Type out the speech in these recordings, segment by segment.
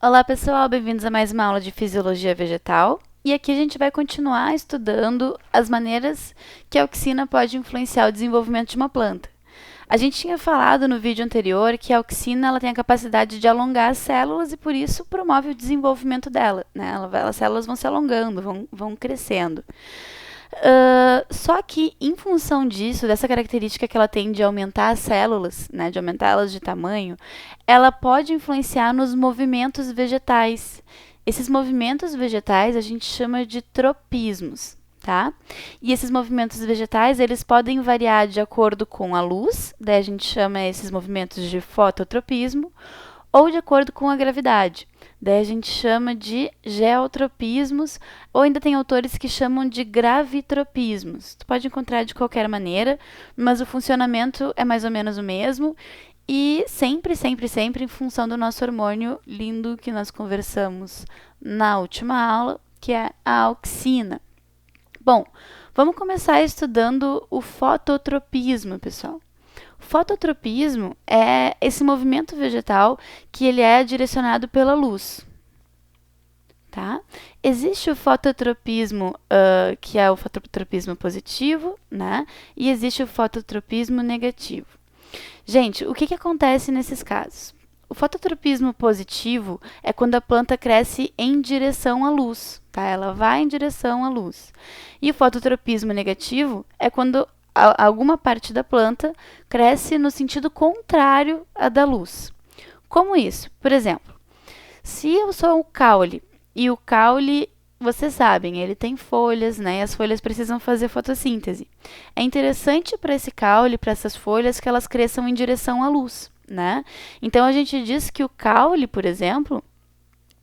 Olá pessoal, bem-vindos a mais uma aula de Fisiologia Vegetal. E aqui a gente vai continuar estudando as maneiras que a auxina pode influenciar o desenvolvimento de uma planta. A gente tinha falado no vídeo anterior que a auxina ela tem a capacidade de alongar as células e por isso promove o desenvolvimento dela, né? As células vão se alongando, vão crescendo. Só que, em função disso, dessa característica que ela tem de aumentar as células, né, de aumentá-las de tamanho, ela pode influenciar nos movimentos vegetais. Esses movimentos vegetais a gente chama de tropismos, tá? E esses movimentos vegetais, eles podem variar de acordo com a luz, daí a gente chama esses movimentos de fototropismo, ou de acordo com a gravidade. Daí a gente chama de geotropismos, ou ainda tem autores que chamam de gravitropismos. Tu pode encontrar de qualquer maneira, mas o funcionamento é mais ou menos o mesmo. E sempre, sempre, sempre em função do nosso hormônio lindo que nós conversamos na última aula, que é a auxina. Bom, vamos começar estudando o fototropismo, pessoal. O fototropismo é esse movimento vegetal que ele é direcionado pela luz. Tá? Existe o fototropismo, que é o fototropismo positivo, né? E existe o fototropismo negativo. Gente, o que acontece nesses casos? O fototropismo positivo é quando a planta cresce em direção à luz, tá? Ela vai em direção à luz. E o fototropismo negativo é quando alguma parte da planta cresce no sentido contrário à da luz. Como isso? Por exemplo, se eu sou um caule e o caule, vocês sabem, ele tem folhas, né? E as folhas precisam fazer fotossíntese. É interessante para esse caule, para essas folhas, que elas cresçam em direção à luz, né? Então a gente diz que o caule, por exemplo,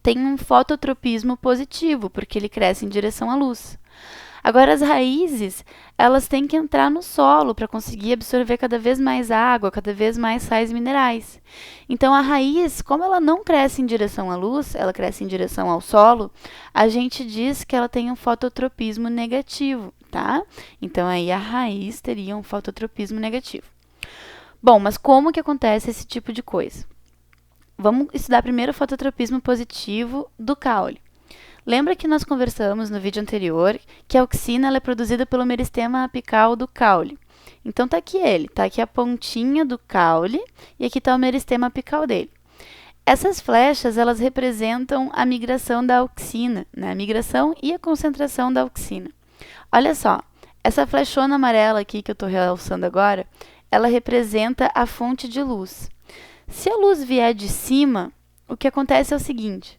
tem um fototropismo positivo, porque ele cresce em direção à luz. Agora, as raízes, elas têm que entrar no solo para conseguir absorver cada vez mais água, cada vez mais sais minerais. Então, a raiz, como ela não cresce em direção à luz, ela cresce em direção ao solo, a gente diz que ela tem um fototropismo negativo, tá? Então, aí a raiz teria um fototropismo negativo. Bom, mas como que acontece esse tipo de coisa? Vamos estudar primeiro o fototropismo positivo do caule. Lembra que nós conversamos no vídeo anterior que a auxina ela é produzida pelo meristema apical do caule. Então tá aqui ele, tá aqui a pontinha do caule e aqui está o meristema apical dele. Essas flechas elas representam a migração da auxina, né? A migração e a concentração da auxina. Olha só, essa flechona amarela aqui que eu estou realçando agora, ela representa a fonte de luz. Se a luz vier de cima, o que acontece é o seguinte.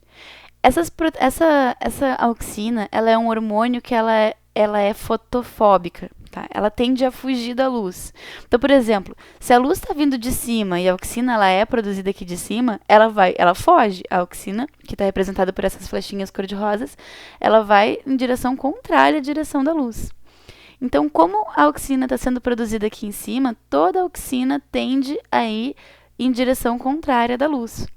Essa auxina, ela é um hormônio que ela é fotofóbica, tá? Ela tende a fugir da luz. Então, por exemplo, se a luz está vindo de cima e a auxina ela é produzida aqui de cima, ela foge. A auxina, que está representada por essas flechinhas cor-de-rosas, ela vai em direção contrária à direção da luz. Então, como a auxina está sendo produzida aqui em cima, toda a auxina tende a ir em direção contrária da luz.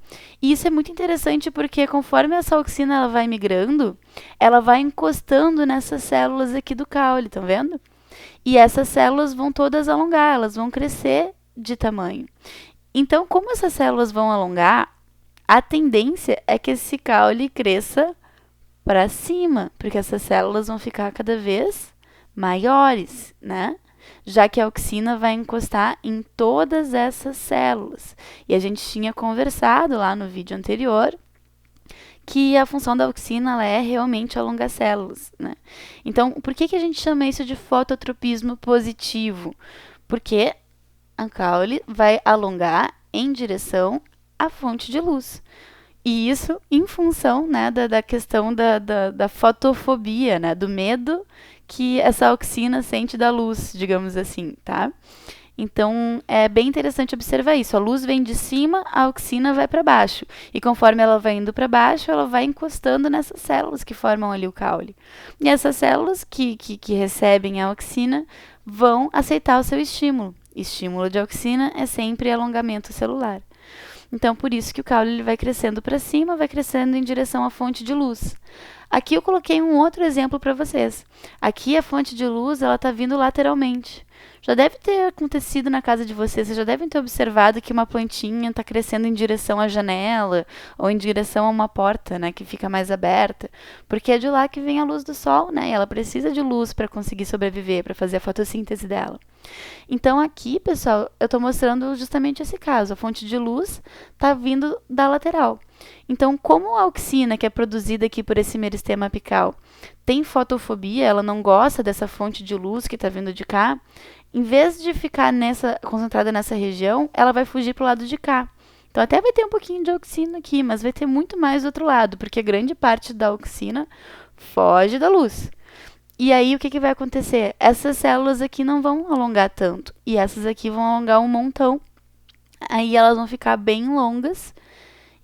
E isso é muito interessante porque conforme essa auxina ela vai migrando, ela vai encostando nessas células aqui do caule, estão vendo? E essas células vão todas alongar, elas vão crescer de tamanho. Então, como essas células vão alongar, a tendência é que esse caule cresça para cima, porque essas células vão ficar cada vez maiores, né? Já que a auxina vai encostar em todas essas células. E a gente tinha conversado lá no vídeo anterior que a função da auxina ela é realmente alongar células, né? Então, por que a gente chama isso de fototropismo positivo? Porque a caule vai alongar em direção à fonte de luz. E isso em função, né, da questão da fotofobia, né, do medo que essa auxina sente da luz, digamos assim, tá? Então, é bem interessante observar isso. A luz vem de cima, a auxina vai para baixo. E conforme ela vai indo para baixo, ela vai encostando nessas células que formam ali o caule. E essas células que recebem a auxina vão aceitar o seu estímulo. Estímulo de auxina é sempre alongamento celular. Então, por isso que o caule ele vai crescendo para cima, vai crescendo em direção à fonte de luz. Aqui eu coloquei um outro exemplo para vocês. Aqui a fonte de luz ela está vindo lateralmente. Já deve ter acontecido na casa de vocês, vocês já devem ter observado que uma plantinha está crescendo em direção à janela ou em direção a uma porta, né, que fica mais aberta, porque é de lá que vem a luz do sol, né, e ela precisa de luz para conseguir sobreviver, para fazer a fotossíntese dela. Então aqui, pessoal, eu estou mostrando justamente esse caso. A fonte de luz está vindo da lateral. Então, como a auxina, que é produzida aqui por esse meristema apical, tem fotofobia, ela não gosta dessa fonte de luz que está vindo de cá, em vez de ficar concentrada nessa região, ela vai fugir para o lado de cá. Então, até vai ter um pouquinho de auxina aqui, mas vai ter muito mais do outro lado, porque a grande parte da auxina foge da luz. E aí, o que vai acontecer? Essas células aqui não vão alongar tanto, e essas aqui vão alongar um montão. Aí elas vão ficar bem longas,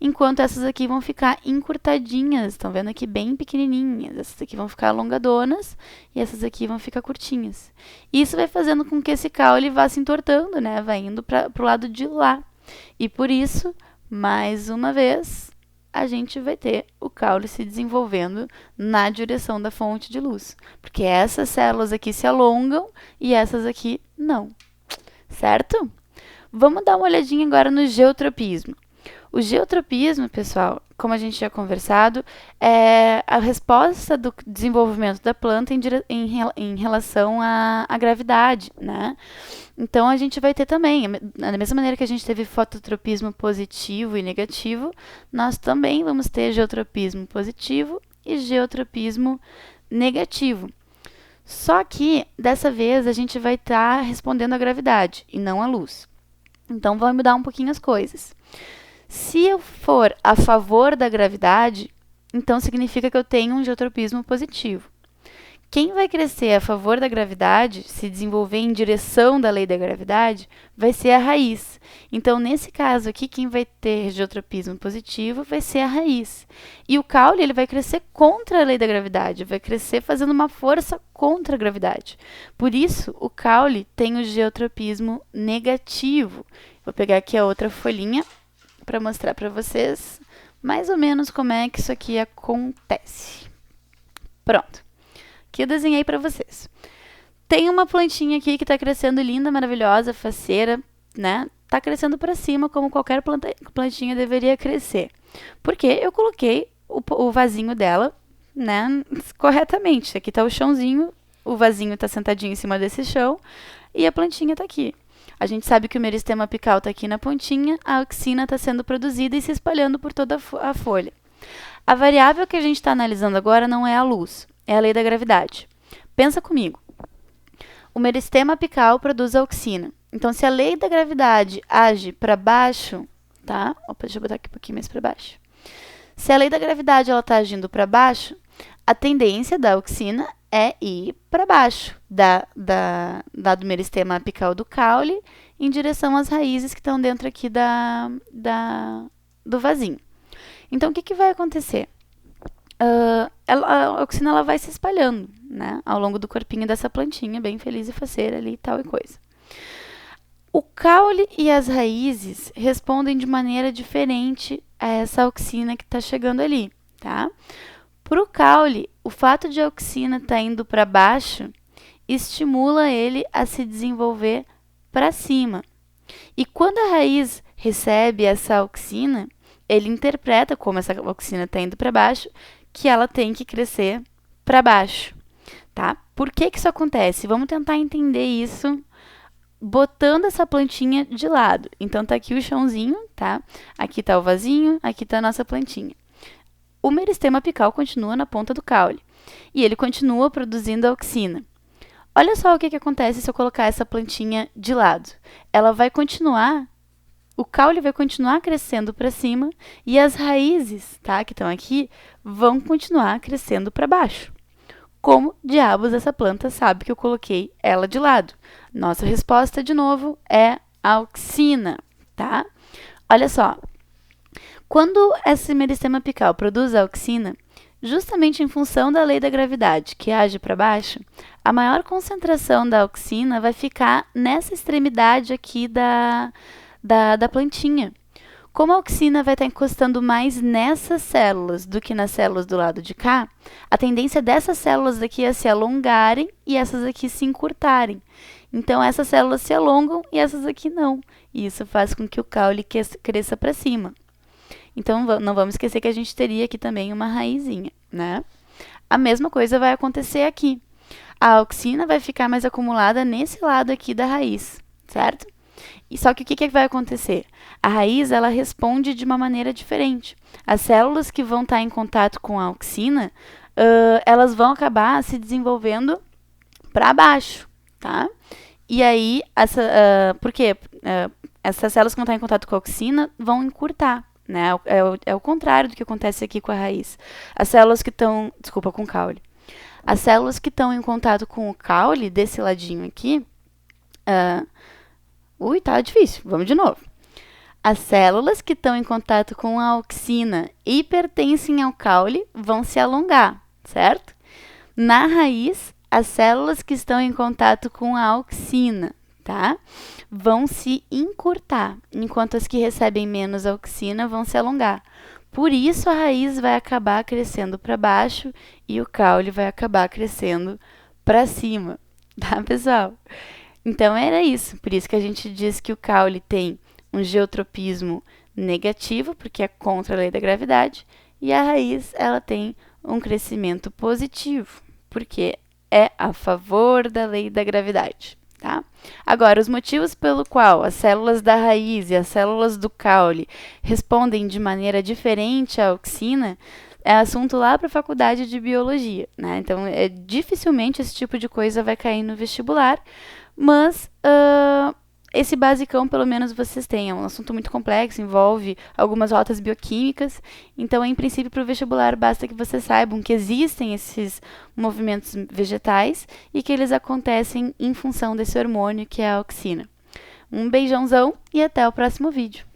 enquanto essas aqui vão ficar encurtadinhas. Estão vendo aqui bem pequenininhas. Essas aqui vão ficar alongadonas e essas aqui vão ficar curtinhas. Isso vai fazendo com que esse caule vá se entortando, né? Vai indo para o lado de lá. E por isso, mais uma vez, a gente vai ter o caule se desenvolvendo na direção da fonte de luz. Porque essas células aqui se alongam e essas aqui não. Certo? Vamos dar uma olhadinha agora no geotropismo. O geotropismo, pessoal, como a gente já conversado, é a resposta do desenvolvimento da planta em relação à gravidade, né? Então, a gente vai ter também, da mesma maneira que a gente teve fototropismo positivo e negativo, nós também vamos ter geotropismo positivo e geotropismo negativo. Só que, dessa vez, a gente vai estar respondendo à gravidade e não à luz. Então, vai mudar um pouquinho as coisas. Se eu for a favor da gravidade, então significa que eu tenho um geotropismo positivo. Quem vai crescer a favor da gravidade, se desenvolver em direção da lei da gravidade, vai ser a raiz. Então, nesse caso aqui, quem vai ter geotropismo positivo vai ser a raiz. E o caule ele vai crescer contra a lei da gravidade, vai crescer fazendo uma força contra a gravidade. Por isso, o caule tem o geotropismo negativo. Vou pegar aqui a outra folhinha para mostrar para vocês mais ou menos como é que isso aqui acontece. Pronto. Aqui eu desenhei para vocês. Tem uma plantinha aqui que está crescendo linda, maravilhosa, faceira, né? Está crescendo para cima como qualquer plantinha deveria crescer. Porque eu coloquei o vasinho dela, né, corretamente. Aqui está o chãozinho, o vasinho está sentadinho em cima desse chão e a plantinha está aqui. A gente sabe que o meristema apical está aqui na pontinha, a auxina está sendo produzida e se espalhando por toda a folha. A variável que a gente está analisando agora não é a luz, é a lei da gravidade. Pensa comigo. O meristema apical produz a auxina. Então, se a lei da gravidade age para baixo, tá? Opa, deixa eu botar aqui um pouquinho mais para baixo. Se a lei da gravidade está agindo para baixo, a tendência da auxina é ir para baixo do meristema apical do caule em direção às raízes que estão dentro aqui do vasinho. Então, o que vai acontecer? A auxina ela vai se espalhando, né, ao longo do corpinho dessa plantinha, bem feliz e faceira ali e tal e coisa. O caule e as raízes respondem de maneira diferente a essa auxina que está chegando ali, tá? Para o caule, o fato de a auxina estar indo para baixo estimula ele a se desenvolver para cima. E quando a raiz recebe essa auxina, ele interpreta, como essa auxina está indo para baixo, que ela tem que crescer para baixo, tá? Por que isso acontece? Vamos tentar entender isso botando essa plantinha de lado. Então, tá aqui o chãozinho, tá? Aqui tá o vasinho, aqui tá a nossa plantinha. O meristema apical continua na ponta do caule e ele continua produzindo a auxina. Olha só o que acontece se eu colocar essa plantinha de lado. Ela vai continuar, o caule vai continuar crescendo para cima e as raízes, tá, que estão aqui, vão continuar crescendo para baixo. Como diabos essa planta sabe que eu coloquei ela de lado? Nossa resposta, de novo, é auxina, tá? Olha só. Quando esse meristema apical produz a auxina, justamente em função da lei da gravidade, que age para baixo, a maior concentração da auxina vai ficar nessa extremidade aqui da plantinha. Como a auxina vai estar encostando mais nessas células do que nas células do lado de cá, a tendência dessas células daqui é se alongarem e essas aqui se encurtarem. Então, essas células se alongam e essas aqui não. E isso faz com que o caule cresça para cima. Então, não vamos esquecer que a gente teria aqui também uma raizinha, né? A mesma coisa vai acontecer aqui. A auxina vai ficar mais acumulada nesse lado aqui da raiz, certo? E só que o que vai acontecer? A raiz, ela responde de uma maneira diferente. As células que vão estar em contato com a auxina, elas vão acabar se desenvolvendo para baixo, tá? E aí, por quê? Essas células que vão estar em contato com a auxina vão encurtar, né? É o contrário do que acontece aqui com a raiz. As células que estão... Desculpa, com o caule. As células que estão em contato com o caule, desse ladinho aqui... tá difícil. Vamos de novo. As células que estão em contato com a auxina e pertencem ao caule vão se alongar, certo? Na raiz, as células que estão em contato com a auxina, tá? Vão se encurtar, enquanto as que recebem menos auxina vão se alongar. Por isso, a raiz vai acabar crescendo para baixo e o caule vai acabar crescendo para cima, tá, pessoal? Então, era isso. Por isso que a gente diz que o caule tem um geotropismo negativo, porque é contra a lei da gravidade, e a raiz, ela tem um crescimento positivo, porque é a favor da lei da gravidade, tá? Agora, os motivos pelo qual as células da raiz e as células do caule respondem de maneira diferente à auxina é assunto lá para a faculdade de biologia, né? Então, dificilmente esse tipo de coisa vai cair no vestibular, mas esse basicão, pelo menos, vocês têm. É um assunto muito complexo, envolve algumas rotas bioquímicas. Então, em princípio, para o vestibular, basta que vocês saibam que existem esses movimentos vegetais e que eles acontecem em função desse hormônio que é a auxina. Um beijãozão e até o próximo vídeo.